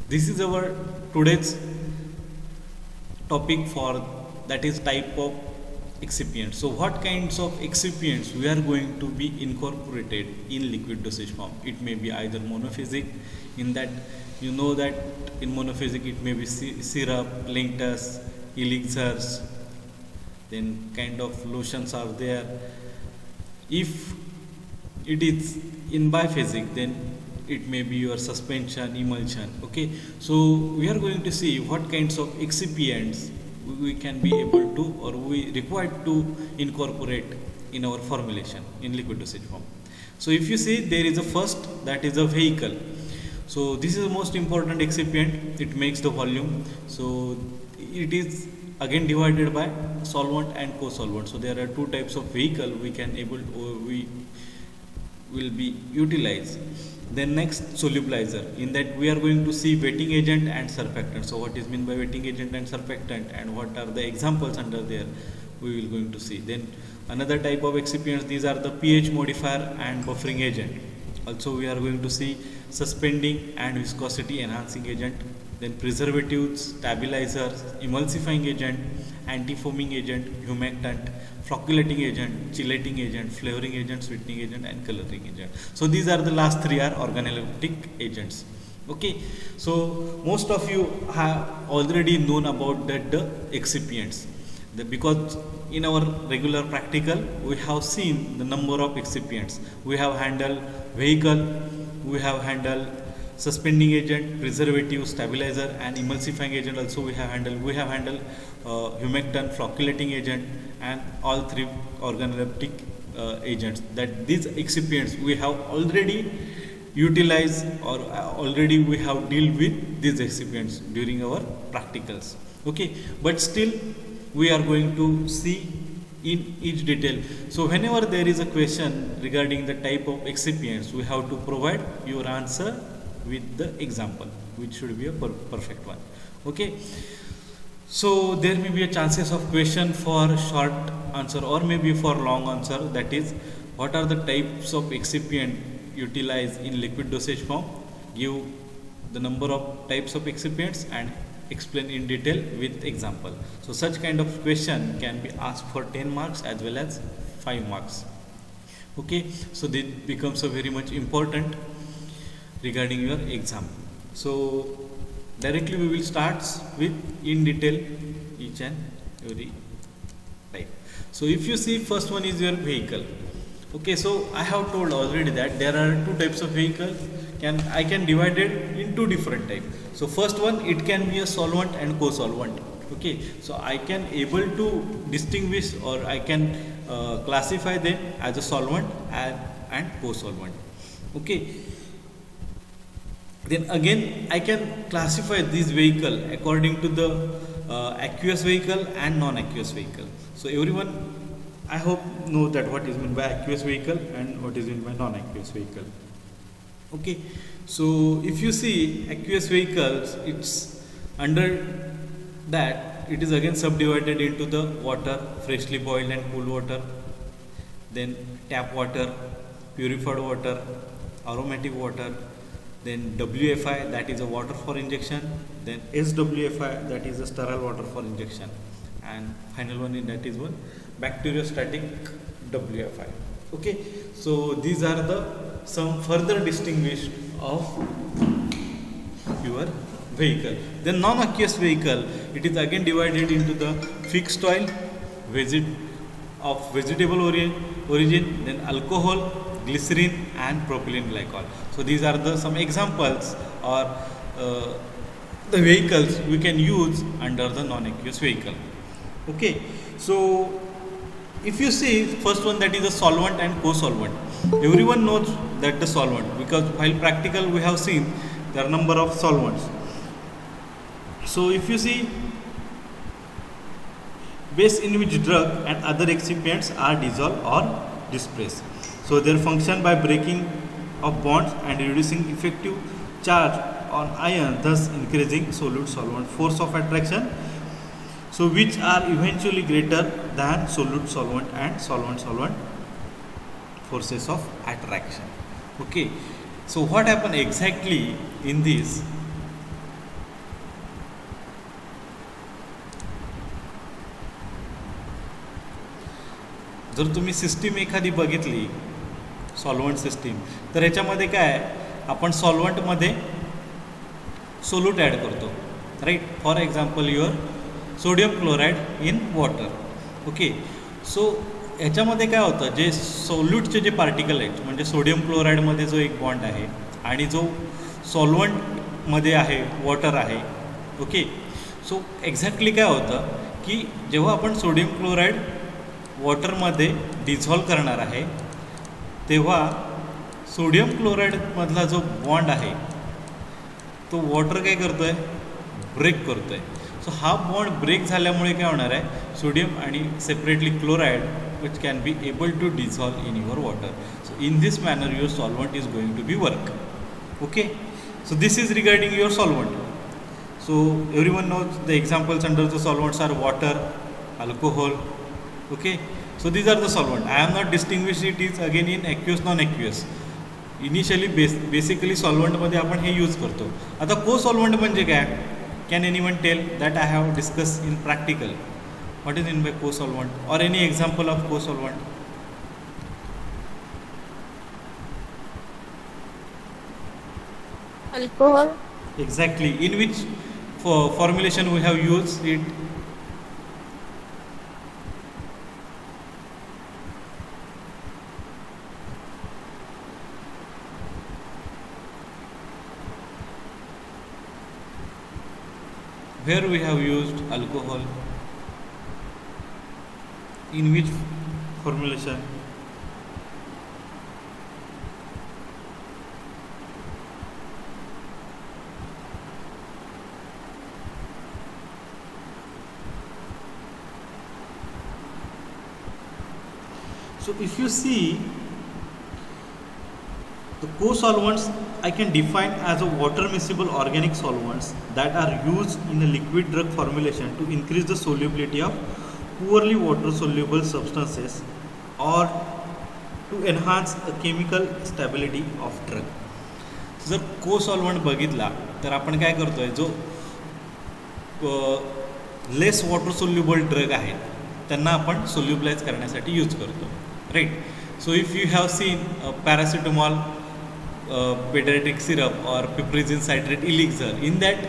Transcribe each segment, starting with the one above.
This is our today's topic for that is type of excipients. So what kinds of excipients we are going to be incorporated in liquid dosage form? It may be either monophasic, in that you know that in monophasic it may be syrup, linctus, elixirs, then kind of lotions are there. If it is in biphasic, then it may be your suspension, emulsion. Okay, so we are going to see what kinds of excipients we can be able to or we required to incorporate in our formulation in liquid dosage form. So if you see, there is a first, that is a vehicle. So this is the most important excipient. It makes the volume. So it is again divided by solvent and co-solvent. So there are two types of vehicle we can able we will be utilized. Then next, solubilizer. In that we are going to see wetting agent and surfactant. So what is meant by wetting agent and surfactant, and what are the examples under there, we will going to see. Then another type of excipients, these are the pH modifier and buffering agent. Also we are going to see suspending and viscosity enhancing agent. Then preservatives, stabilizers, emulsifying agent, anti-foaming agent, humectant, flocculating agent, chelating agent, flavoring agent, sweetening agent, and coloring agent. So these are the last three are organoleptic agents. Okay, so most of you have already known about that the excipients, because in our regular practical we have seen the number of excipients. We have handled vehicle, we have handled suspending agent, preservative, stabilizer, and emulsifying agent. Also we have handled humectant, flocculating agent, and all three organoleptic agents. That these excipients we have already utilized or already we have dealt with these excipients during our practicals. Okay, but still we are going to see in each detail. So whenever there is a question regarding the type of excipients, we have to provide your answer with the example, which should be a perfect one. Okay, so there may be a chances of question for short answer or maybe for long answer, that is what are the types of excipient utilized in liquid dosage form, give the number of types of excipients and explain in detail with example. So such kind of question can be asked for 10 marks as well as 5 marks. Okay, so this becomes a very much important regarding your exam. So directly we will start with in detail each and every type. So if you see, first one is your vehicle. Okay, so I have told already that there are two types of vehicle. I can divide it in two different types. So first one, it can be a solvent and co-solvent. Okay, so I can able to distinguish or I can classify them as a solvent and co-solvent. Okay, then again I can classify this vehicle according to the aqueous vehicle and non-aqueous vehicle. So everyone, I hope, know that what is meant by aqueous vehicle and what is meant by non-aqueous vehicle. Okay, so if you see aqueous vehicles, it's under that it is again subdivided into the water, freshly boiled and cool water, then tap water, purified water, aromatic water, then WFI, that is a water for injection, then SWFI, that is a sterile water for injection, and final one in that is one bacteriostatic WFI. Okay, so these are the some further distinguished of your vehicle. Then non-aqueous vehicle, it is again divided into the fixed oil, of vegetable origin, then alcohol, glycerin, and propylene glycol. So these are the some examples or the vehicles we can use under the non-aqueous vehicle. Okay, so if you see first one, that is a solvent and co-solvent. Everyone knows that the solvent, because while practical we have seen there are number of solvents. So if you see, base in which drug and other excipients are dissolved or dispersed. So their function by breaking of bonds and reducing effective charge on ion, thus increasing solute solvent force of attraction, so which are eventually greater than solute solvent and solvent solvent forces of attraction. Okay, so what happened exactly in this जर तुम्ही system एखादी बघितली solvent system, तर याच्यामध्ये काय आहे, आपण सॉल्वंटमध्ये सोल्यूट ॲड करतो, right. For example your sodium chloride in water. Okay. So ह्याच्यामध्ये काय होतं, जे सोल्यूटचे जे पार्टिकल आहेत, म्हणजे सोडियम क्लोराईडमध्ये जो एक बॉन्ड आहे आणि जो सॉल्वंटमध्ये आहे वॉटर आहे. ओके. सो एक्झॅक्टली काय होतं की जेव्हा आपण सोडियम क्लोराईड वॉटरमध्ये डिझॉल्व करणार आहे, तेव्हा सोडियम क्लोराईडमधला जो बॉन्ड आहे तो वॉटर काय करतो आहे, ब्रेक करतो आहे. सो हा बॉन्ड ब्रेक झाल्यामुळे काय होणार आहे, सोडियम आणि separately chloride which can be able to dissolve in your water. So in this manner your solvent is going to be work. Okay. So this is regarding your solvent. So everyone knows the examples under the solvents are water, alcohol. Okay. So these are the solvent. I am not distinguishing it is again in aqueous non-aqueous. Initially basically solvent मध्ये आपण हे use करतो. आता को solvent म्हणजे काय, can anyone tell that I have discuss in practical. What is in by cosolvent और any example of cosolvent? Alcohol. Exactly. In which formulation we have used it? Where we have used alcohol? In which formulation? So if you see the co-solvents, I can define as a water miscible organic solvents that are used in a liquid drug formulation to increase the solubility of poorly water soluble substances or to enhance the chemical stability of drug. जर co-solvent बघितला तर आपण काय करतोय, जो less water soluble drug आहेत त्यांना आपण सोल्युबलाइज करण्यासाठी यूज करतो, right. So if you have seen paracetamol, pediatric syrup or piperazine citrate elixir, in that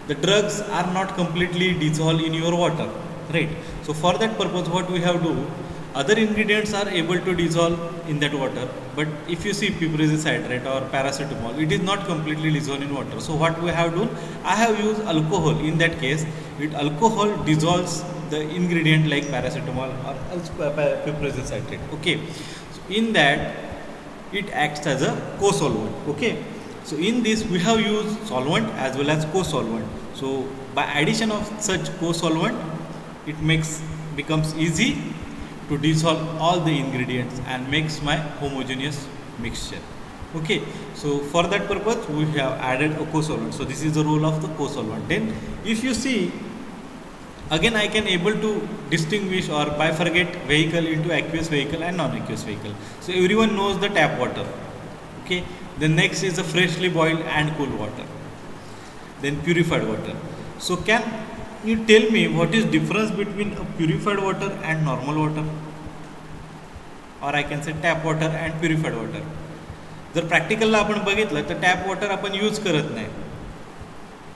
the drugs are not completely dissolved in your water, right. So for that purpose what we have to do, other ingredients are able to dissolve in that water, but if you see piperazine citrate or paracetamol, it is not completely dissolved in water. So what we have done, I have used alcohol. In that case, alcohol dissolves the ingredient like paracetamol or piperazine citrate. Okay. So in that it acts as a co-solvent. Okay. So in this we have used solvent as well as co-solvent. So by addition of such co-solvent, it becomes easy to dissolve all the ingredients and makes my homogeneous mixture. Okay. So for that purpose we have added a co-solvent. So this is the role of the co-solvent. Then if you see, again I can able to distinguish or bifurcate vehicle into aqueous vehicle and non-aqueous vehicle. So everyone knows the tap water. Okay. Then next is the freshly boiled and cool water. Then purified water. So can you tell me what is difference between a purified water and normal water? Or I can say tap water and purified water. जर प्रॅक्टिकलला आपण बघितलं तर tap water आपण use करत नाही.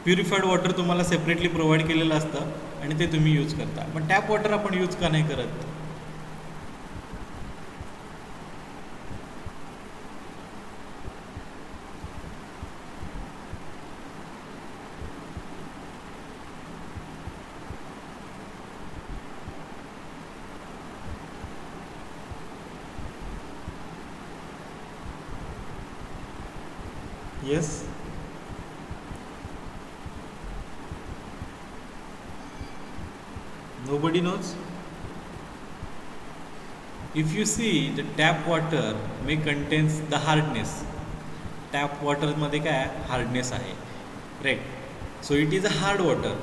Purified water तुम्हाला separately provide केलेलं असतं आणि ते तुम्ही यूज करता. पण टॅप वॉटर आपण यूज का नाही करत? Yes. Nobody knows. If you see, the tap water may contains the hardness. Tap water मध्ये काय hardness आहे, right? So it is a hard water.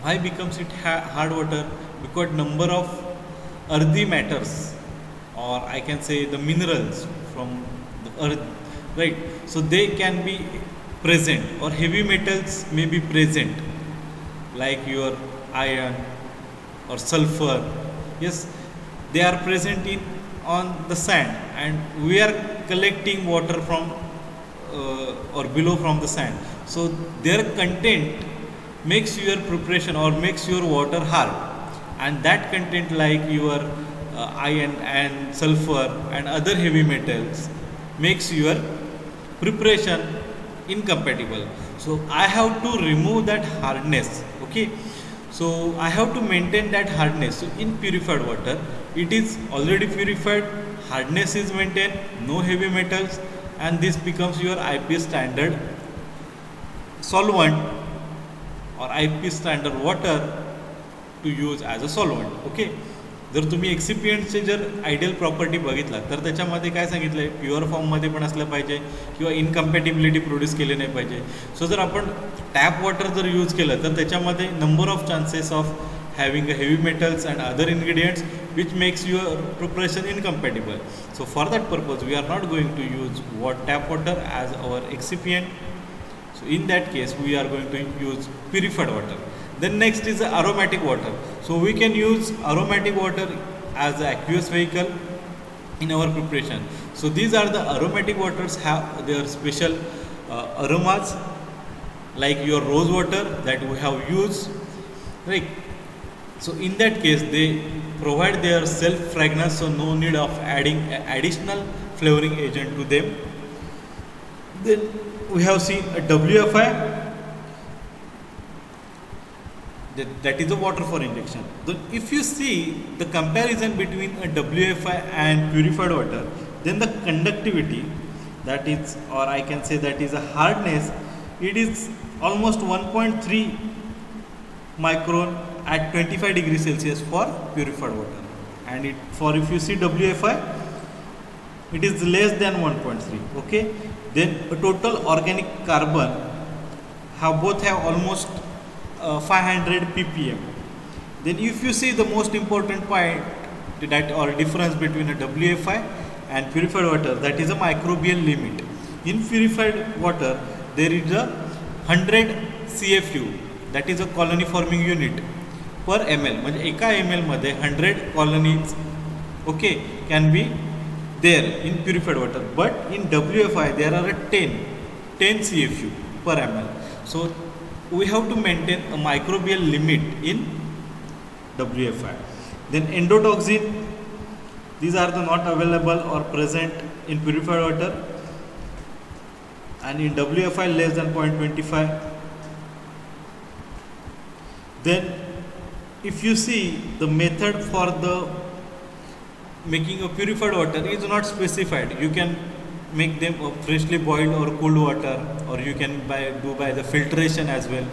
Why becomes it hard water? Because number of earthy matters, or I can say the minerals from the earth, right? So they can be present, or heavy metals may be present, like your iron or sulfur. Yes, they are present in on the sand, and we are collecting water from or below from the sand. So their content makes your preparation or makes your water hard, and that content like your iron and sulfur and other heavy metals makes your preparation incompatible. So I have to remove that hardness. Okay, so I have to maintain that hardness. So in purified water, it is already purified, hardness is maintained, no heavy metals, and this becomes your IPS standard solvent or IPS standard water to use as a solvent. Okay, जर तुम्ही एक्सिपियंटचे जर ideal property बघितला तर त्याच्यामध्ये काय सांगितलं आहे, pure फॉर्ममध्ये पण असलं पाहिजे किंवा इनकम्पॅटिबिलिटी प्रोड्यूस केली नाही पाहिजे. सो जर आपण टॅप वॉटर जर यूज केलं तर त्याच्यामध्ये number of chances of having a heavy metals and other ingredients which makes your preparation incompatible. So for that purpose we are not going to use tap water as our excipient. So in that case we are going to use purified water. Then next is the aromatic water. So we can use aromatic water as an aqueous vehicle in our preparation. So these are the aromatic waters, have their special aromas, like your rose water that we have used, right? So in that case they provide their self fragrance, so no need of adding additional flavoring agent to them. Then we have seen a WFI, that is a water for injection. So if you see the comparison between a WFI and purified water, then the conductivity, that is, or I can say that is a hardness, it is almost 1.3 micron at 25 degrees Celsius for purified water, and if you see WFI, it is less than 1.3. Okay, then a total organic carbon both have almost 500 ppm. Then if you see the most important point, that or difference between a WFI and purified water, that is a microbial limit. In purified water there is a 100 CFU, that is a colony forming unit per ml, म्हणजे एका ml मध्ये 100 colonies, okay, can be there in purified water, but in WFI there are 10 CFU per ml. So we have to maintain a microbial limit in WFI. Then endotoxin, these are the not available or present in purified water, and in WFI less than 0.25. Then if you see the method for the making a purified water is not specified. You can make them freshly boiled or cooled water, or you can do by the filtration as well.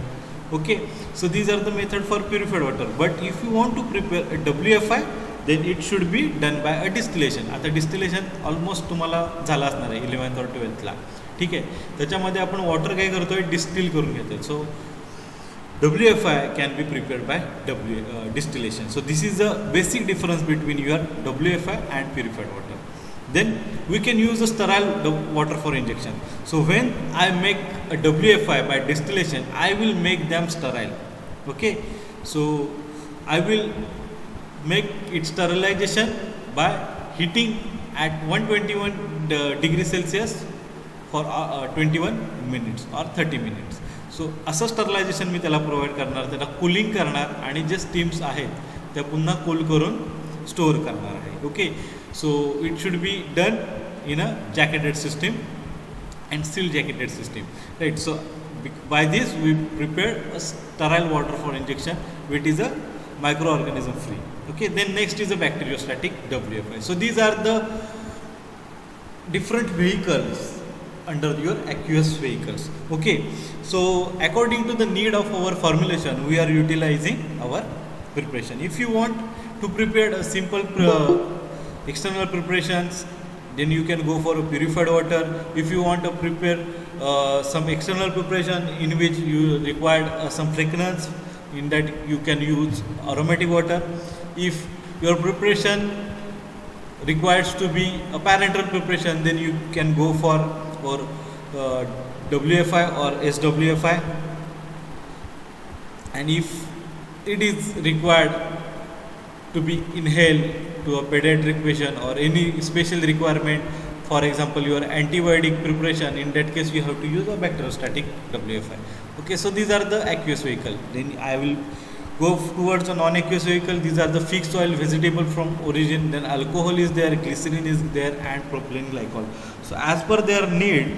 Okay, so these are the method for purified water. But if you want to prepare a WFI, then it should be done by a distillation. आता distillation almost तुम्हाला झाला असणार आहे 11th or 12th ला. ठीक आहे, त्याच्यामध्ये आपण water काय करतोय, डिस्टिल करून घेतोय. सो WFI can be prepared by distillation. So this is the basic difference between your WFI and purified water. Then we can use the sterile water for injection. So when I make a WFI by distillation, I will make them sterile. Okay, so I will make its sterilization by heating at 121 degrees Celsius for 21 minutes or 30 minutes. सो असं sterilisation मी त्याला provide करणार, त्याला cooling करणार आणि जे stems आहेत त्या पुन्हा cool करून स्टोअर करणार आहे. Okay, so it should be done in a jacketed system and seal jacketed system, right. So by this we prepared a sterile water for injection which is a micro organism free. Okay, then next is a bacteriostatic WFI. So these are the different vehicles under your aqueous vehicles. Okay, so according to the need of our formulation we are utilizing our preparation. If you want to prepare a simple external preparations, then you can go for a purified water. If you want to prepare some external preparation in which you require some fragrance, in that you can use aromatic water. If your preparation requires to be a parenteral preparation, then you can go for WFI or SWFI. And if it is required to be inhaled to a pediatric patient or any special requirement, for example your antibiotic preparation, in that case you have to use a bacteriostatic WFI. Okay, so these are the aqueous vehicle. Then I will go towards a non-aqueous vehicle. These are the fixed oil vegetable from origin, then alcohol is there, glycerin is there, and propylene glycol. So as per their need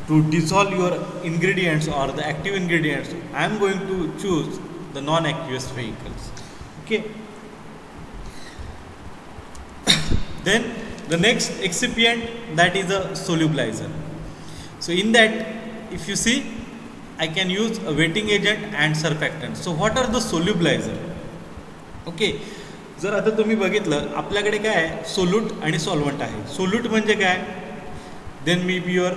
to dissolve your ingredients or the active ingredients, I am going to choose the non-aqueous vehicles. Okay. Then the next excipient, that is a solubilizer. So in that, if you see, I can use a wetting agent and surfactant. So what are the solubilizer? Okay, जर आता तुम्ही बघितलं आपल्याकडे काय आहे, solute आणि solvent आहे. Solute म्हणजे काय, then may be your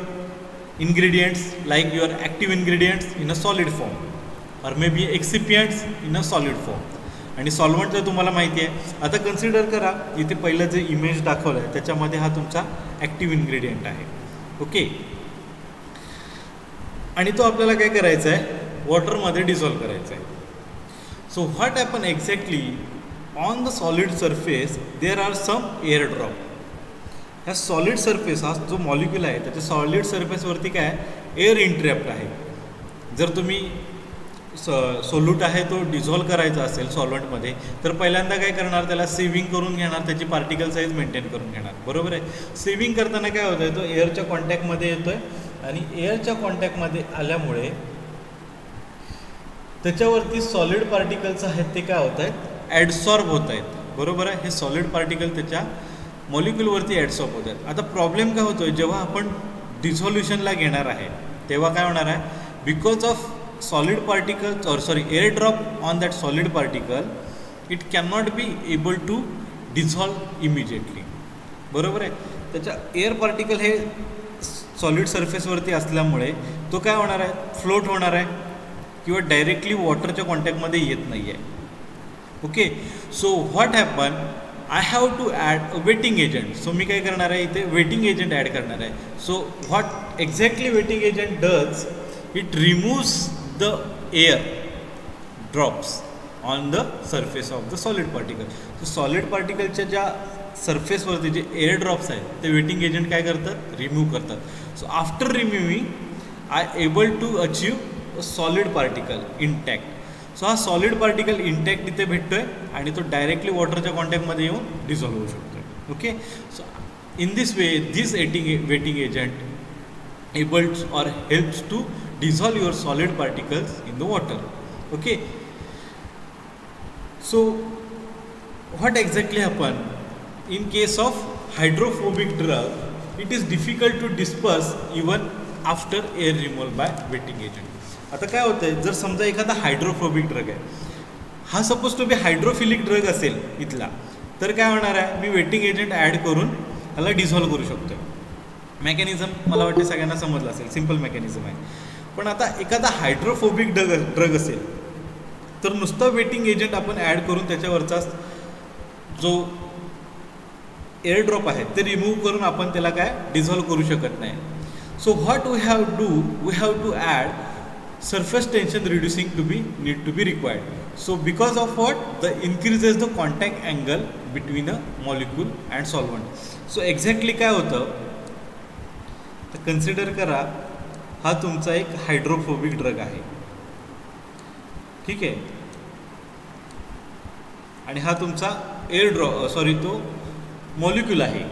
ingredients like your active ingredients in a solid form, or maybe excipients in a solid form. आणि सॉल्वंट तर तुम्हाला माहिती आहे. आता कन्सिडर करा, इथे पहिलं जे इमेज दाखवलं आहे त्याच्यामध्ये हा तुमचा ॲक्टिव्ह इन्ग्रेडियंट आहे. ओके, आणि तो आपल्याला काय करायचा आहे, वॉटरमध्ये डिझॉल्व करायचा आहे. So what happen exactly on the solid surface, there are some air drop. ह्या सॉलिड सरफेस, हा जो मॉलिक्यूल आहे त्याच्या सॉलिड सरफेसवरती काय एअर इंट्रॅप्ट आहे. जर तुम्ही सोल्यूट आहे तो डिझॉल्व करायचा असेल सॉल्वंटमध्ये, तर पहिल्यांदा काय करणार, त्याला सेविंग करून घेणार, त्याची पार्टिकल साईज मेंटेन करून घेणार. बरोबर आहे. सेविंग करताना काय होतं आहे, तो एअरच्या कॉन्टॅक्टमध्ये येतो आहे, आणि एअरच्या कॉन्टॅक्टमध्ये आल्यामुळे त्याच्यावरती सॉलिड पार्टिकल्स आहेत ते काय होत आहेत, ॲडसॉर्ब होत आहेत. बरोबर आहे. हे सॉलिड पार्टिकल त्याच्या मॉलिक्यूलवरती ॲडसॉर्ब होत आहेत. आता प्रॉब्लेम काय होतो आहे, जेव्हा आपण डिझॉल्युशनला घेणार आहे तेव्हा काय होणार आहे, because of solid particles or sorry air drop on that solid particle, it cannot be able to dissolve immediately. बरोबर आहे. त्याच्या एअर पार्टिकल हे सॉलिड सरफेसवरती असल्यामुळे तो काय होणार आहे, फ्लोट होणार आहे किंवा डायरेक्टली वॉटरच्या कॉन्टॅक्टमध्ये येत नाही आहे. Okay, so what happen, I have to add a wetting agent. So मी काय करणार आहे, इथे वेटिंग एजंट ॲड करणार आहे. So what exactly wetting agent does, it removes the air drops on the surface of the solid particle. So solid particle ज्या सरफेसवरती जे air drops आहेत ते वेटिंग एजंट काय करतात, रिमूव्ह करतात. So after removing I able to achieve a solid particle intact. So हा solid particle intact इथे भेटतोय आणि तो डायरेक्टली वॉटरच्या कॉन्टॅक्टमध्ये येऊन डिझॉल्व्ह होऊ शकतोय. Okay, so in this way this wetting agent enables or helps to dissolve your solid particles in the water. Okay, so what exactly happen in case of hydrophobic drug, it is difficult to disperse even after air removal by wetting agent. आता काय होतं आहे, जर समजा एखादा hydrophobic drug आहे, हा suppose to be hydrophilic drug असेल इथला, तर काय होणार आहे, मी वेटिंग एजंट ॲड करून त्याला डिझॉल्व करू शकतो. मेकॅनिझम मला वाटते सगळ्यांना समजलं असेल, सिम्पल मेकॅनिझम आहे. पण आता एखादा हायड्रोफोबिक ड्रग असेल तर नुसतं वेटिंग एजंट आपण ॲड करून त्याच्यावरचा जो एअर ड्रॉप आहे ते रिमूव्ह करून आपण त्याला काय डिझॉल्व करू शकत नाही. So what we have to add surface tension reducing need to be required. So because of what, the increases the contact angle between a molecule and solvent. So exactly काय होतं, तर कन्सिडर करा हा तुमचा एक हायड्रोफोबिक ड्रग आहे. ठीक आहे, आणि हा तुमचा तो मॉलिक्यूल आहे.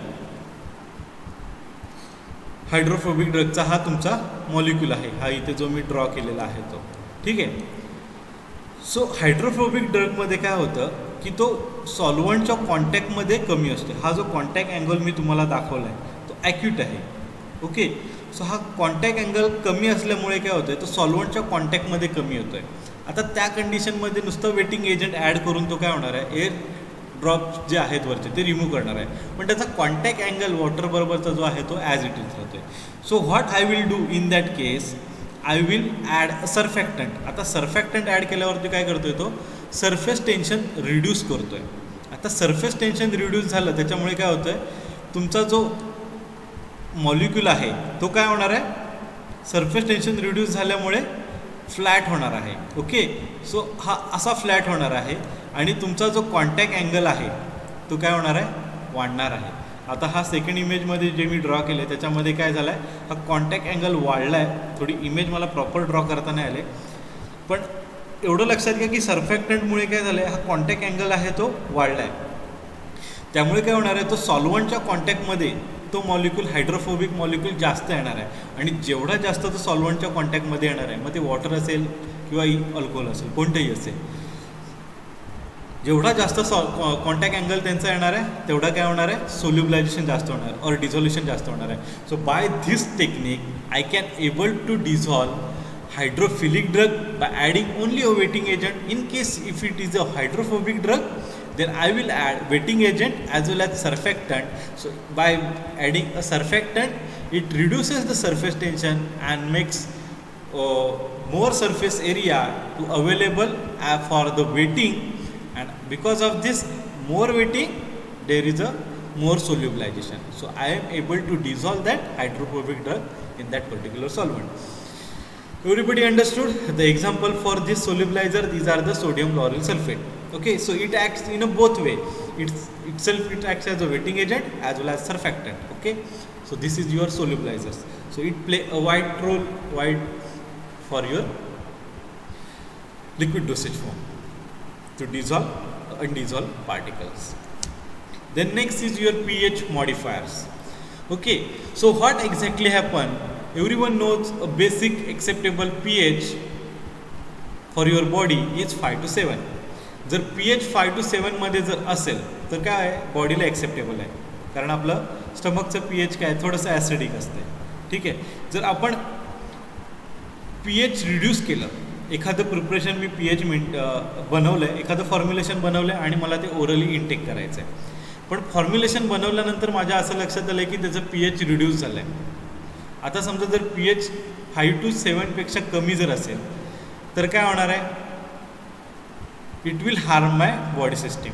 हायड्रोफोबिक ड्रगचा हा तुमचा मॉलिक्यूल आहे, हा इथे जो मी ड्रॉ केलेला आहे तो. ठीक आहे. सो हायड्रोफोबिक ड्रगमध्ये काय होतं की तो सॉल्वंटच्या कॉन्टॅक्टमध्ये कमी असतो. हा जो कॉन्टॅक्ट अँगल मी तुम्हाला दाखवला आहे तो ॲक्यूट आहे. ओके, सो हा कॉन्टॅक्ट अँगल कमी असल्यामुळे काय होतं आहे, तो सॉल्वंटच्या कॉन्टॅक्टमध्ये कमी होतो आहे. आता त्या कंडिशनमध्ये नुसतं वेटिंग एजंट ॲड करून तो काय होणार आहे, एअर ड्रॉप जे आहेत वरचे ते रिमूव्ह करणार आहे, पण त्याचा कॉन्टॅक्ट अँगल वॉटरबरोबरचा जो आहे तो ॲज इट इज राहतो आहे. So what I will do in that case, I will add a surfactant. आता सर्फॅक्टंट ॲड केल्यावरती काय करतो आहे, तो सरफेस टेन्शन रिड्यूस करतो आहे. आता सरफेस टेन्शन रिड्यूस झालं त्याच्यामुळे काय होतं आहे, तुमचा जो मॉलिक्यूल आहे तो काय होणार आहे, सरफेस टेन्शन रिड्यूस झाल्यामुळे फ्लॅट होणार आहे. ओके, सो हा असा फ्लॅट होणार आहे आणि तुमचा जो कॉन्टॅक्ट अँगल आहे तो काय होणार आहे, वाढणार आहे. आता हा सेकंड इमेजमध्ये जे मी ड्रॉ केलं आहे त्याच्यामध्ये काय झालं आहे, हा कॉन्टॅक्ट अँगल वाढला आहे. थोडी इमेज मला प्रॉपर ड्रॉ करता नाही आले, पण एवढं लक्षात घ्या की सर्फॅक्टंटमुळे काय झालं आहे, हा कॉन्टॅक्ट अँगल आहे तो वाढला आहे. त्यामुळे काय होणार आहे, तो सॉल्व्हंटच्या कॉन्टॅक्टमध्ये तो मॉलिक्यूल हायड्रोफोबिक मॉलिक्यूल जास्त येणार आहे. आणि जेवढा जास्त तो सॉल्व्हंटच्या कॉन्टॅक्टमध्ये येणार आहे, मग ते वॉटर असेल किंवा अल्कोहोल असेल, कोणतेही असेल, जेवढा जास्त कॉन्टॅक्ट अँगल त्यांचा येणार आहे तेवढा काय होणार आहे, सोल्युबलायझेशन जास्त होणार और डिझोल्युशन जास्त होणार आहे. So by this technique I can able to dissolve hydrophilic drug by adding only a wetting agent. In case if it is a hydrophobic drug, then I will add wetting agent as well as surfactant. So by adding a surfactant, it reduces the surface tension and makes more surface area to available for the wetting, and because of this more wetting there is a more solubilization. So I am able to dissolve that hydrophobic drug in that particular solvent. Everybody understood? The example for this solubilizer, these are the sodium lauryl sulfate. Okay, so it acts in a both way. It acts as a wetting agent as well as surfactant. Okay, so this is your solubilizers. So it play a wide role for your liquid dosage form to dissolve undissolved particles. Then next is your pH modifiers. Okay, so what exactly happened? Everyone knows a basic acceptable pH for your body is 5 to 7. जर pH 5 to 7 मध्ये जर असेल तर काय आहे, बॉडीला acceptable आहे. कारण आपलं स्टमकचं pH काय थोडंसं ॲसिडिक असते. ठीक आहे, जर आपण pH रिड्यूस केलं, एखादं प्रिपरेशन मी pH बनवलं आहे, एखादं फॉर्म्युलेशन बनवलं आहे आणि मला ते ओरली इनटेक करायचं आहे, पण फॉर्म्युलेशन बनवल्यानंतर माझ्या असं लक्षात आलं आहे की त्याचं pH रिड्यूस झालं आहे. आता समजा जर pH 5 to 7 पेक्षा कमी जर असेल तर काय होणार आहे, it will harm my body system.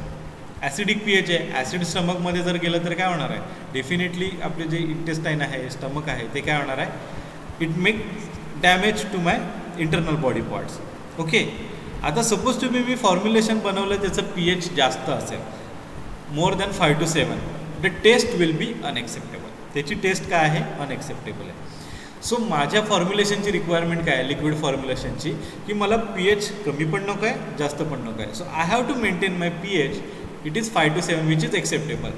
Acidic pH आहे, ॲसिड स्टमकमध्ये जर गेलं तर काय होणार आहे, डेफिनेटली आपले जे इंटेस्टाईन आहे, स्टमक आहे, ते काय होणार आहे, it make damage to my internal body parts. Okay, आता सपोज तुम्ही मी फॉर्म्युलेशन बनवलं त्याचं pH जास्त असेल, more than 5 to 7, the test will be unacceptable. त्याची टेस्ट काय आहे, अनएक्सेप्टेबल आहे. सो माझ्या फॉर्म्युलेशनची रिक्वायरमेंट काय आहे, लिक्विड फॉर्म्युलेशनची, की मला pH कमी पण नको आहे, जास्त पण नको आहे. So I have to maintain my pH, it is 5 to 7 which is acceptable,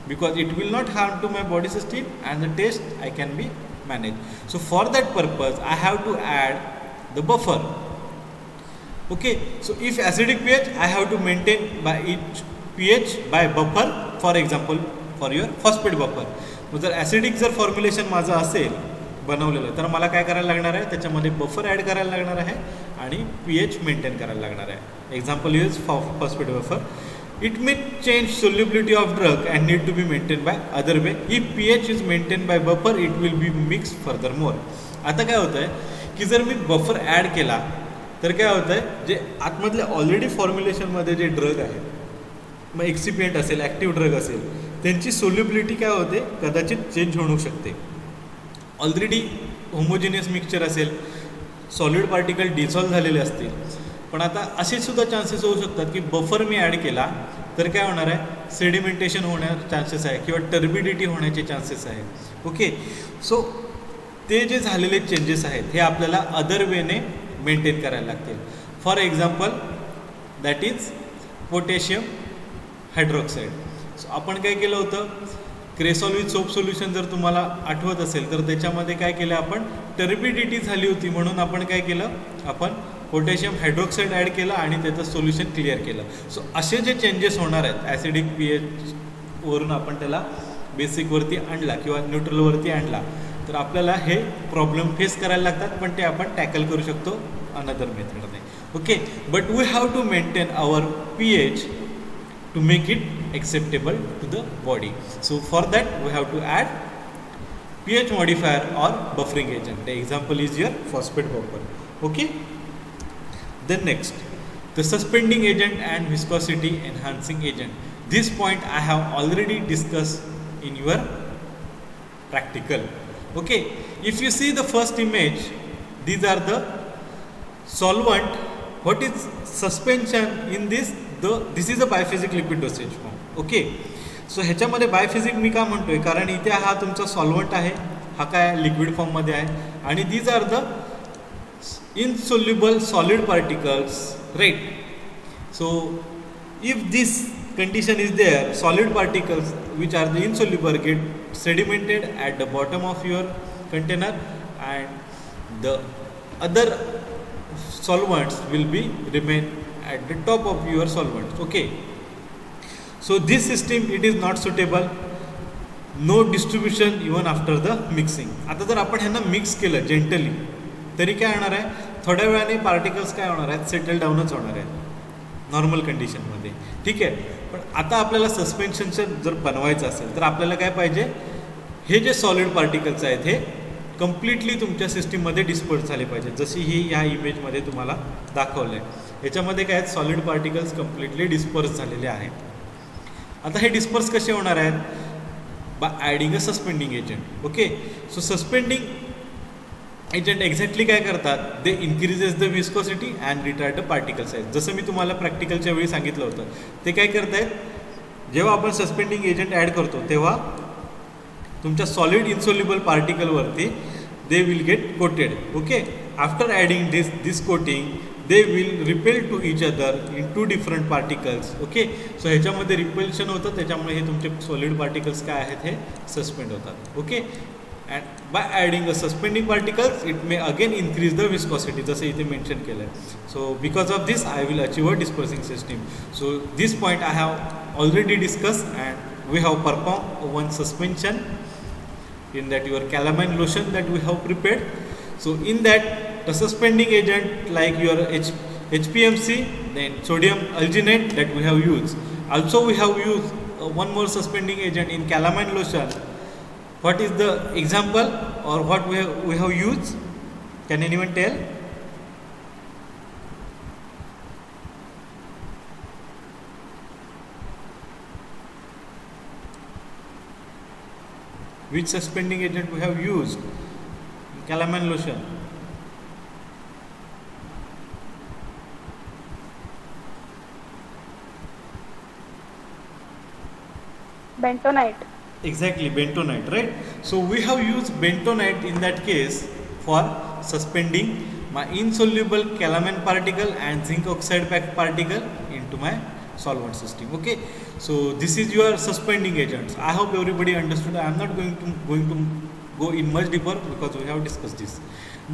because it will not harm to my body system and the taste I can be manage. So for that purpose I have to add the buffer. Okay, so if acidic pH I have to maintain by each pH by buffer, for example for your phosphate buffer. मग जर acidic जर formulation माझं असेल बनवलेलं तर मला काय करायला लागणार आहे, त्याच्यामध्ये बफर ॲड करायला लागणार आहे आणि pH मेंटेन करायला लागणार आहे. Example is phosphate buffer. It may change solubility of drug and need to be maintain by other way. If pH is maintain by buffer it will be mix further more. आता काय होतं आहे की जर मी buffer add केला तर काय होतं आहे, जे आतमधल्या ऑलरेडी फॉर्म्युलेशनमध्ये जे ड्रग आहे, मग एक्सिपियंट असेल, ॲक्टिव्ह ड्रग असेल, त्यांची सोल्युबिलिटी काय होते, कदाचित चेंज होऊ शकते. ऑलरेडी होमोजिनियस मिक्सचर असेल, सॉलिड पार्टिकल डिझॉल्व झालेले असतील, पण आता असे सुद्धा चान्सेस होऊ शकतात की बफर मी ॲड केला तर काय होणार आहे, सेडिमेंटेशन होण्याचे चान्सेस आहे किंवा टर्बिडिटी होण्याचे चान्सेस आहे. ओके, सो ते जे झालेले चेंजेस आहेत हे आपल्याला अदर वेने मेंटेन करायला लागतील. For example that is potassium hydroxide. So आपण काय केलं होतं, क्रेसॉल विथ सोप सोल्युशन जर तुम्हाला आठवत असेल तर त्याच्यामध्ये काय केलं आपण, टर्बिडिटी झाली होती म्हणून आपण काय केलं, आपण पोटॅशियम हायड्रॉक्साईड ॲड केलं आणि त्याचं सोल्युशन क्लिअर केलं. सो असे जे चेंजेस होणार आहेत, ॲसिडिक pH वरून आपण त्याला बेसिकवरती आणला किंवा न्यूट्रलवरती आणला तर आपल्याला हे प्रॉब्लेम फेस करायला लागतात, पण ते आपण टॅकल करू शकतो अनदर मेथडने. Okay, but we have to maintain our pH to make it acceptable to the body. So for that we have to add pH modifier or buffering agent. The example is your phosphate buffer. Okay, then next, the suspending agent and viscosity enhancing agent. This point I have already discussed in your practical. Okay, if you see the first image, these are the solvent. What is suspension in this? This is a biphasic liquid dosage form. Okay. So ह्याच्यामध्ये biphasic मी का म्हणतोय, कारण इथे हा तुमचा solvent आहे, हा काय लिक्विड फॉर्ममध्ये आहे, आणि these are the insoluble solid particles, right? So if this condition is there, solid particles which are the insoluble get sedimented at the bottom of your container, and the other solvents will be remain at the top of your solvent. Okay, so this system it is not suitable, no distribution even after the mixing. आता जर आपण ह्यांना mix केलं gently तरी काय होणार आहे, थोड्या वेळाने पार्टिकल्स काय होणार आहेत, सेटल डाऊनच होणार आहेत नॉर्मल कंडिशनमध्ये. ठीक आहे, पण आता आपल्याला सस्पेन्शनचं जर बनवायचं असेल तर आपल्याला काय पाहिजे, हे जे सॉलिड पार्टिकल्स आहेत हे कम्प्लिटली तुमच्या सिस्टीममध्ये डिस्पर्स झाले पाहिजे, जशी ही ह्या इमेजमध्ये तुम्हाला दाखवलं आहे. याच्यामध्ये काय आहेत, सॉलिड पार्टिकल्स कम्प्लिटली डिस्पर्स झालेले आहेत. आता हे डिस्पर्स कसे होणार आहेत, by adding a suspending agent. Okay, so suspending agent exactly काय करतात, they increases the viscosity and retard the particle size. जसं मी तुम्हाला प्रॅक्टिकलच्या वेळी सांगितलं होतं, ते काय करतायत, जेव्हा आपण सस्पेंडिंग एजंट ॲड करतो तेव्हा तुमच्या सॉलिड इन्सोल्युबल पार्टिकलवरती they will get coated. Okay, after adding this coating they will repel to each other in 2 different particles. Okay, so ह्याच्यामध्ये रिपल्शन होतं, त्याच्यामुळे हे तुमचे सॉलिड पार्टिकल्स काय आहेत, हे सस्पेंड होतात. Okay, and by adding a suspending particles it may again increase the viscosity, जसं इथे mention केलं आहे. So because of this I will achieve a dispersing system. So this point I have already discussed, and we have performed one suspension in that your calamine lotion that we have prepared. So in that the suspending agent like your HPMC, then sodium alginate that we have used. Also we have used one more suspending agent in calamine lotion. What is the example or what we have used? Can anyone tell? Which suspending agent we have used in calamine lotion? Bentonite. Exactly, bentonite, right? So we have used bentonite in that case for suspending my insoluble calamine particle and zinc oxide particle into my solvent system. Okay, so this is your suspending agents. I hope everybody understood. I am not going to go in much deeper because we have discussed this.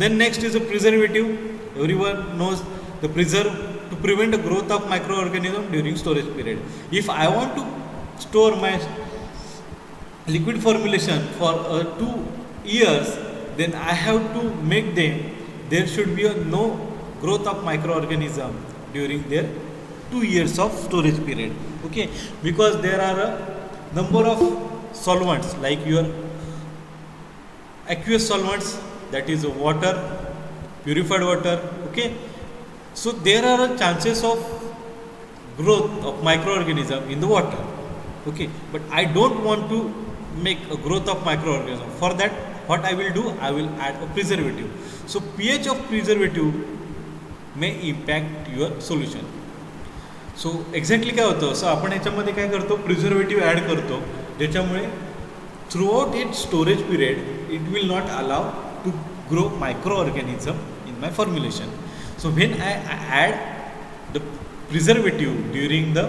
Then next is a preservative. Everyone knows the preserve to prevent the growth of microorganism during storage period. If I want to store my liquid formulation for 2 years, then I have to make them, there should be no growth of microorganism during their 2 years of storage period. Okay, because there are a number of solvents like your aqueous solvents, that is water, purified water. Okay, so there are chances of growth of microorganism in the water. Okay, but I don't want to make a growth of microorganism. For that what I will do, I will add a preservative. So pH of preservative may impact your solution. So exactly काय होतं, सो आपण ह्याच्यामध्ये काय करतो, preservative add करतो, ज्याच्यामुळे throughout its storage period it will not allow to grow microorganism in my formulation. So when I add the preservative during the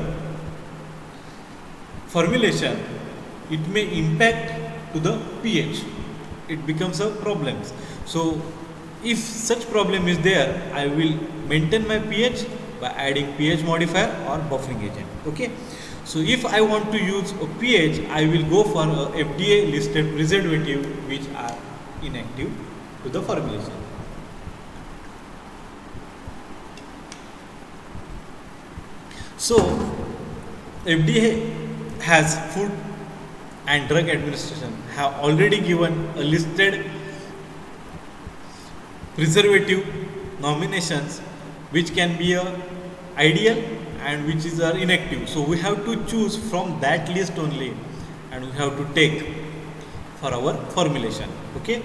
formulation, it may impact to the pH. It becomes a problem. So if such problem is there, I will maintain my pH by adding pH modifier or buffering agent. Okay, so if I want to use a pH, I will go for a FDA listed preservative which are inactive to the formulation. So FDA has Food and Drug Administration have already given a listed preservative nominations which can be a ideal and which is are inactive. So we have to choose from that list only and we have to take for our formulation. Okay,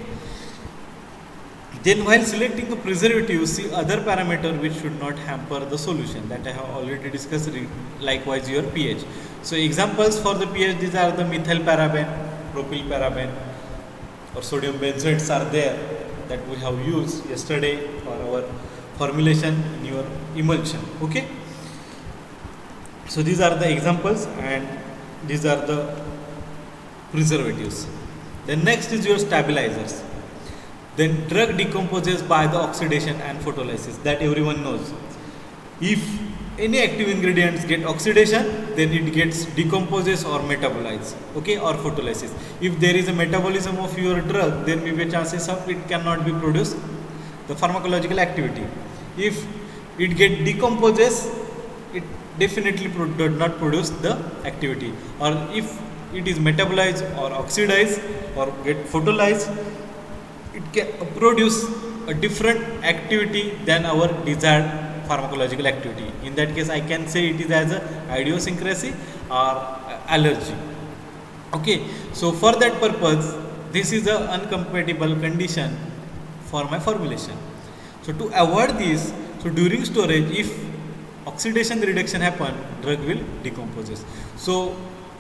then while selecting a preservative, see other parameter which should not hamper the solution that I have already discussed, likewise your pH. So examples for the pH, these are the methyl paraben, propyl paraben, or sodium benzoates are there that we have used yesterday for our formulation in your emulsion. Okay, so these are the examples and these are the preservatives. Then next is your stabilizers. Then drug decomposes by the oxidation and photolysis, that everyone knows. If any active ingredients get oxidation, then it gets decomposes or metabolized, okay, or photolysis. If there is a metabolism of your drug, there may be chances of it cannot be produced the pharmacological activity. If it get decomposes, it definitely does not produce the activity. Or if it is metabolized or oxidized or get photolyzed, it can produce a different activity than our desired pharmacological activity. In that case, I can say it is as a idiosyncrasy or allergy. Okay, so for that purpose, this is a uncompatible condition for my formulation. So to avoid this, so during storage, if oxidation reduction happen, drug will decomposes. So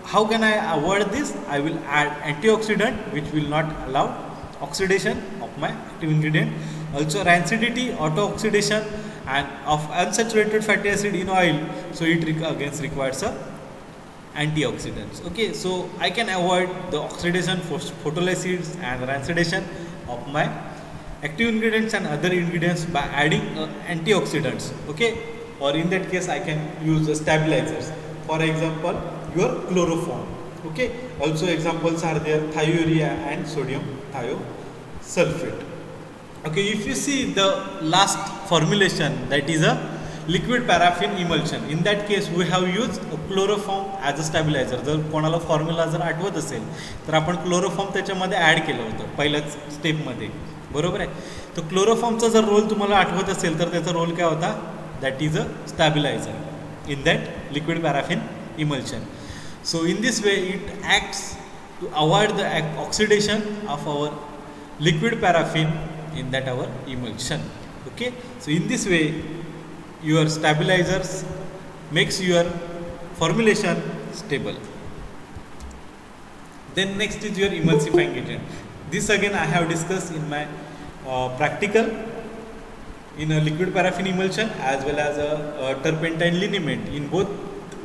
how can I avoid this? I will add antioxidant which will not allow oxidation of my active ingredient. Also rancidity, auto oxidation and of unsaturated fatty acid in oil, so it again requires a antioxidants. Okay, so I can avoid the oxidation, photolysis and rancidation of my active ingredients and other ingredients by adding antioxidants. Okay, or in that case I can use the stabilizers. For example, your chloroform. Okay, also examples are there, thiourea and sodium thiosulfate. Okay, if you see the last formulation, that is a liquid paraffin emulsion. In that case we have used a chloroform as a stabilizer. जर कोणाला formula जर आठवत असेल तर आपण chloroform त्याच्यामध्ये add केलं होतं पहिल्याच स्टेपमध्ये, बरोबर आहे. तो क्लोरोफॉर्मचा जर रोल तुम्हाला आठवत असेल तर त्याचा रोल काय होता, that is a stabiliser in that liquid paraffin emulsion. So in this way it acts to avoid the oxidation of our liquid paraffin in that our emulsion. Okay, so in this way your stabilizers makes your formulation stable. Then next is your emulsifying agent. This again I have discussed in my practical in a liquid paraffin emulsion as well as a turpentine liniment. In both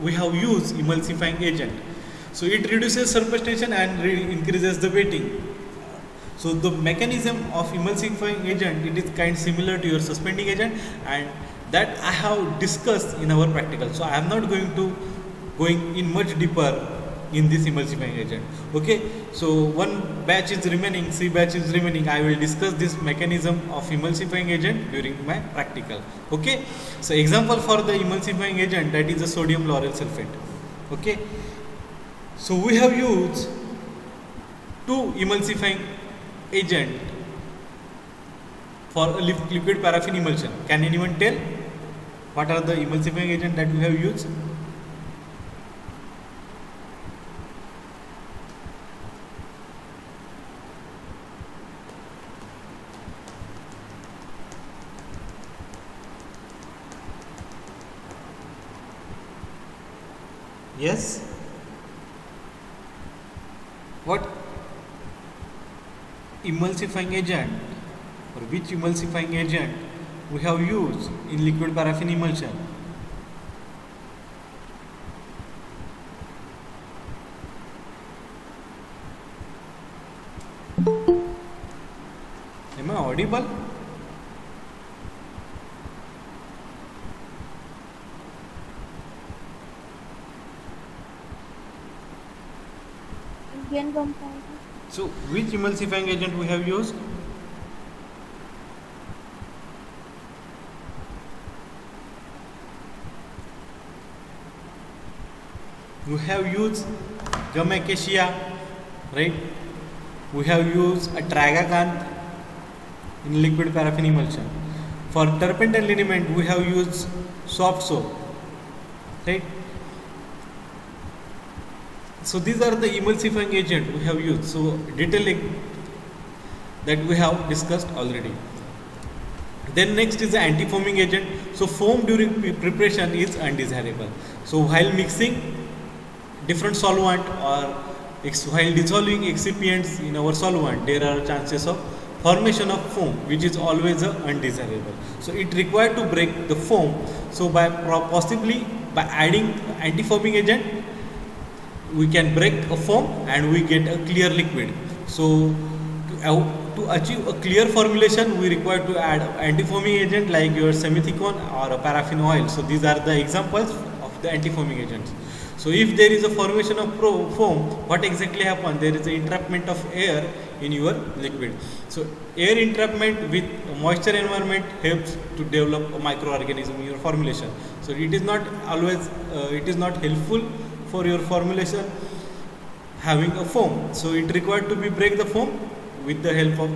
we have used emulsifying agent. So it reduces surface tension and increases the wetting. So the mechanism of emulsifying agent, it is kind similar to your suspending agent, and that I have discussed in our practical. So I am not going in much deeper in this emulsifying agent. Okay, so one batch is remaining, C batch is remaining. I will discuss this mechanism of emulsifying agent during my practical. Okay, so example for the emulsifying agent, that is the sodium lauryl sulfate. Okay, so we have used two emulsifying agent for a liquid paraffin emulsion. Can anyone tell what are the emulsifying agent that we have used? Yes? What emulsifying agent or which emulsifying agent we have used in liquid paraffin emulsion? Am I audible? So which emulsifying agent we have used? We have used gum acacia, right? We have used a tragacanth in liquid paraffin emulsion. For turpentine liniment we have used soft soap, right? So these are the emulsifying agent we have used. So detailing that we have discussed already. Then next is the anti-foaming agent. So foam during preparation is undesirable. So while mixing different solvent or while dissolving excipients in our solvent, there are chances of formation of foam, which is always undesirable. So it required to break the foam. So by possibly by adding anti-foaming agent, we can break a foam and we get a clear liquid. So to achieve a clear formulation, we require to add anti-foaming agent like your semithicone or a paraffin oil. So these are the examples of the anti-foaming agents. So if there is a formation of foam, what exactly happens? There is an entrapment of air in your liquid. So air entrapment with moisture environment helps to develop a microorganism in your formulation. So it is not always it is not helpful for your formulation having a foam. So it required to be break the foam with the help of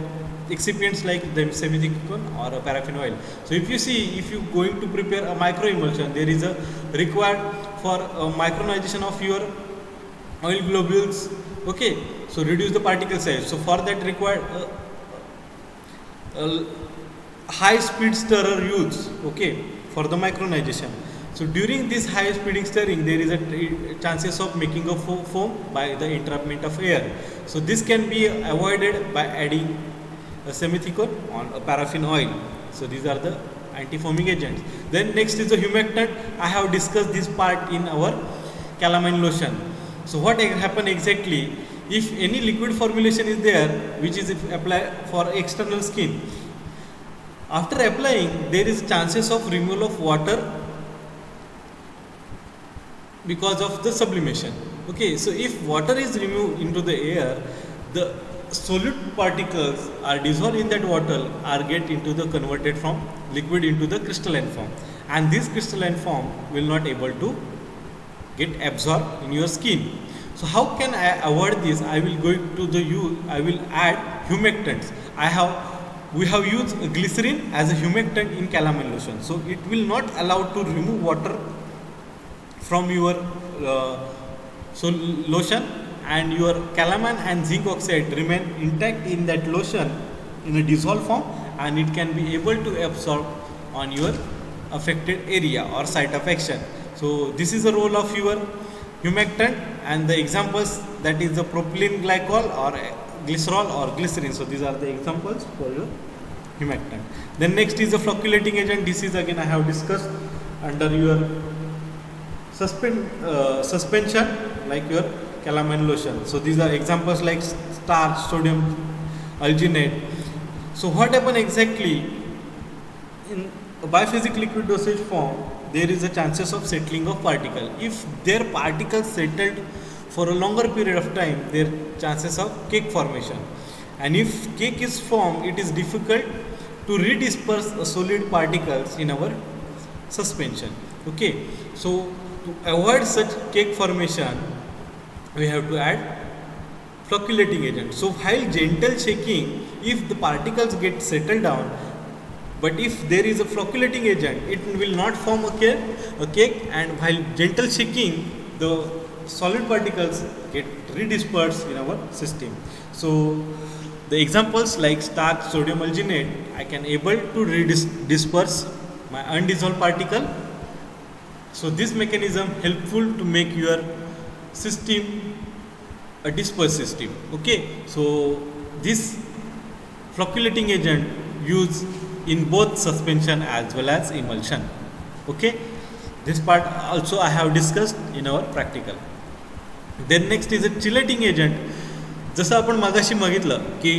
excipients like the semithicone or a paraffin oil. So if you see, if you going to prepare a micro emulsion, there is a required for a micronization of your oil globules. Okay, so reduce the particle size. So for that required a high speed stirrer use, okay, for the micronization. So during this high speed stirring, there is a chances of making a foam by the entrapment of air. So this can be avoided by adding a semithicone on a paraffin oil. So these are the anti-foaming agents. Then next is the humectant. I have discussed this part in our calamine lotion. So what happen exactly, if any liquid formulation is there which is applied for external skin, after applying there is chances of removal of water because of the sublimation. Okay, so if water is removed into the air, the solute particles are dissolved in that water are get into the converted from liquid into the crystalline form, and this crystalline form will not able to get absorbed in your skin. So how can I avoid this? I will go to the I will add humectants. We have used glycerin as a humectant in calamine lotion, so it will not allow to remove water from your lotion, and your calamine and zinc oxide remain intact in that lotion in a dissolved form, and it can be able to absorb on your affected area or site of action. So this is the role of your humectant, and the examples, that is the propylene glycol or glycerol or glycerin. So these are the examples for your humectant. Then next is the flocculating agent. This is again I have discussed under your suspension like your calamine lotion. So these are examples like starch, sodium alginate. So what happen exactly in a biphasic liquid dosage form, there is a chances of settling of particle. If their particles settled for a longer period of time, there chances of cake formation, and if cake is formed, it is difficult to redisperse solid particles in our suspension. Okay, so to avoid such cake formation, we have to add flocculating agent. So while gentle shaking, if the particles get settled down, but if there is a flocculating agent, it will not form a cake, and while gentle shaking, the solid particles get redispersed in our system. So the examples like starch, sodium alginate, I can able to disperse my undissolved particle. So this mechanism helpful to make your system a dispersed system. Okay, so this flocculating agent used in both suspension as well as emulsion. Okay, this part also I have discussed in our practical. Then next is a chelating agent. जसं आपण मागाशी बघितलं की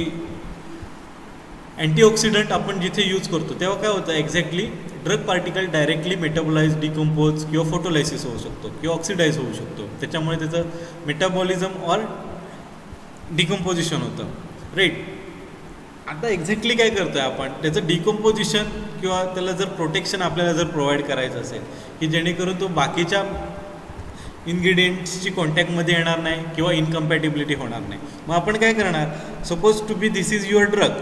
antioxidant आपण जिथे use करतो तेव्हा काय होतं exactly drug particle directly metabolize, decompose किंवा फोटोलायसिस होऊ शकतो किंवा ऑक्सिडाइज होऊ शकतो, त्याच्यामुळे त्याचं मेटाबॉलिझम और डिकम्पोजिशन होतं, राईट. आता एक्झॅक्टली काय करतो आहे आपण, त्याचं डिकम्पोजिशन किंवा त्याला जर प्रोटेक्शन आपल्याला जर प्रोव्हाइड करायचं असेल की जेणेकरून तो बाकीच्या इन्ग्रेडियंट्सची कॉन्टॅक्टमध्ये येणार नाही किंवा इनकम्पॅटिबिलिटी होणार नाही, मग आपण काय करणार, suppose to be this is your drug,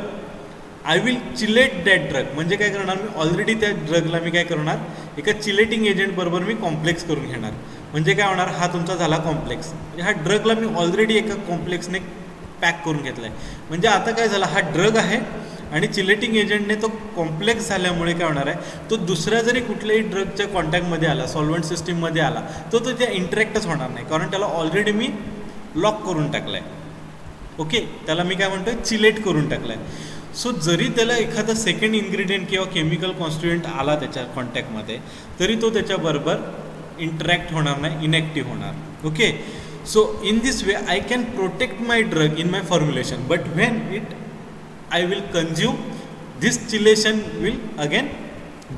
I will chelate that drug. म्हणजे काय करणार, मी ऑलरेडी त्या ड्रगला मी काय करणार, एका चिलेटिंग एजंट बरोबर मी कॉम्प्लेक्स करून घेणार. म्हणजे काय होणार, हा तुमचा झाला कॉम्प्लेक्स. म्हणजे हा ड्रगला मी ऑलरेडी एका कॉम्प्लेक्सने पॅक करून घेतला आहे. म्हणजे आता काय झालं, हा ड्रग आहे आणि चिलेटिंग एजंटने तो कॉम्प्लेक्स झाल्यामुळे काय होणार आहे, तो दुसऱ्या जरी कुठल्याही ड्रगच्या कॉन्टॅक्टमध्ये आला, सॉल्वंट सिस्टीममध्ये आला, तो त्या इंटरॅक्टच होणार नाही, कारण त्याला ऑलरेडी मी लॉक करून टाकला आहे. ओके, त्याला मी काय म्हणतो, चिलेट करून टाकला आहे. सो जरी त्याला एखादा सेकंड इन्ग्रेडियंट किंवा केमिकल कॉन्स्टिट्युएंट आला त्याच्या कॉन्टॅक्टमध्ये, तरी तो त्याच्याबरोबर इंटरॅक्ट होणार नाही, इनॅक्टिव्ह होणार. Okay, so in this way I can protect my drug in my formulation, but when I will consume, this chelation will again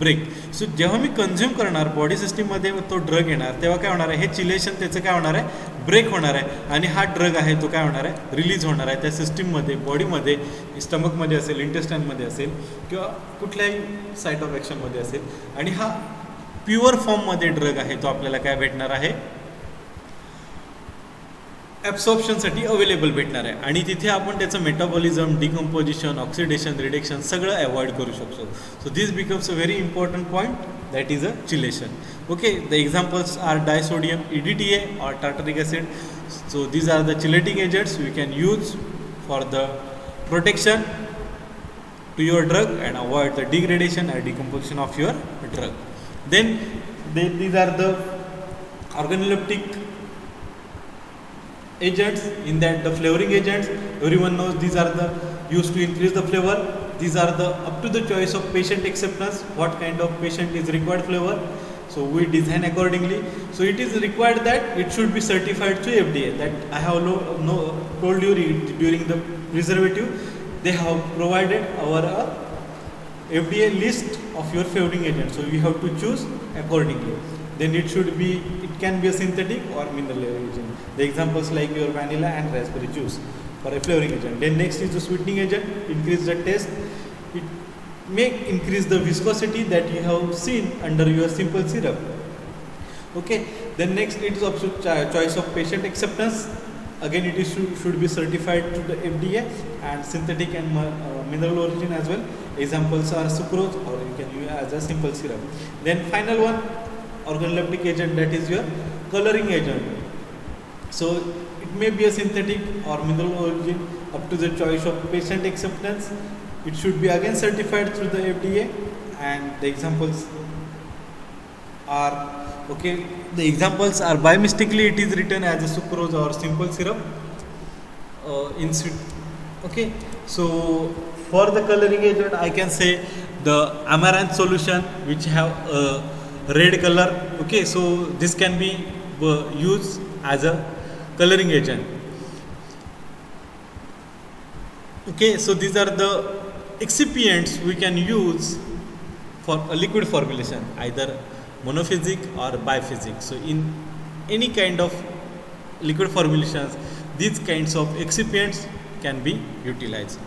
break. सो जेव्हा मी कन्झ्युम करणार, बॉडी सिस्टीममध्ये तो ड्रग येणार, तेव्हा काय होणार आहे, हे चिलेशन त्याचं काय होणार आहे, ब्रेक होणार आहे, आणि हा ड्रग आहे तो काय होणार आहे, रिलीज होणार आहे त्या सिस्टीममध्ये, बॉडीमध्ये, स्टमकमध्ये असेल, इंटेस्टाईनमध्ये असेल किंवा कुठल्याही साईट ऑफ ॲक्शनमध्ये असेल, आणि हा प्युअर फॉर्ममध्ये ड्रग आहे तो आपल्याला काय भेटणार आहे, ॲब्सॉर्प्शनसाठी अवेलेबल भेटणार आहे. आणि तिथे आपण त्याचं मेटाबॉलिझम, डिकम्पोजिशन, ऑक्सिडेशन, रिडक्शन सगळं अवॉइड करू शकतो. So this becomes a very important point, that is a chelation. Okay, the examples are disodium EDTA or tartaric acid. So these are the chelating agents we can use for the protection to your drug and avoid the degradation and decomposition of your drug. Then these are the organoleptic agents. In that, the flavoring agents, everyone knows these are the used to increase the flavor. These are the up to the choice of patient acceptance, what kind of patient is required flavor, so we design accordingly. So it is required that it should be certified to FDA. That I have told you during the preservative, they have provided our FDA list of your flavoring agent, so you have to choose accordingly. Then it can be a synthetic or mineral agent. The examples like your vanilla and raspberry juice for a flavoring agent. Then next is the sweetening agent, increase the taste. It may increase the viscosity that you have seen under your simple syrup. Okay, then next it is also choice of patient acceptance. Again, it is should be certified to the FDA, and synthetic and mineral origin as well. Examples are sucrose, or you can use as a simple syrup. Then final one, organoleptic agent, that is your coloring agent. So it may be a synthetic or mineral origin, up to the choice of patient acceptance. It should be again certified through the FDA, and the examples are, okay, the examples are, by mistakenly it is written as a sucrose or simple syrup in sweet. Okay, so for the coloring agent I can say the amaranth solution, which have a red color. Okay, so this can be used as a coloring agent. Okay, so these are the excipients we can use for a liquid formulation, either monophasic or biphasic. So in any kind of liquid formulations, these kinds of excipients can be utilized.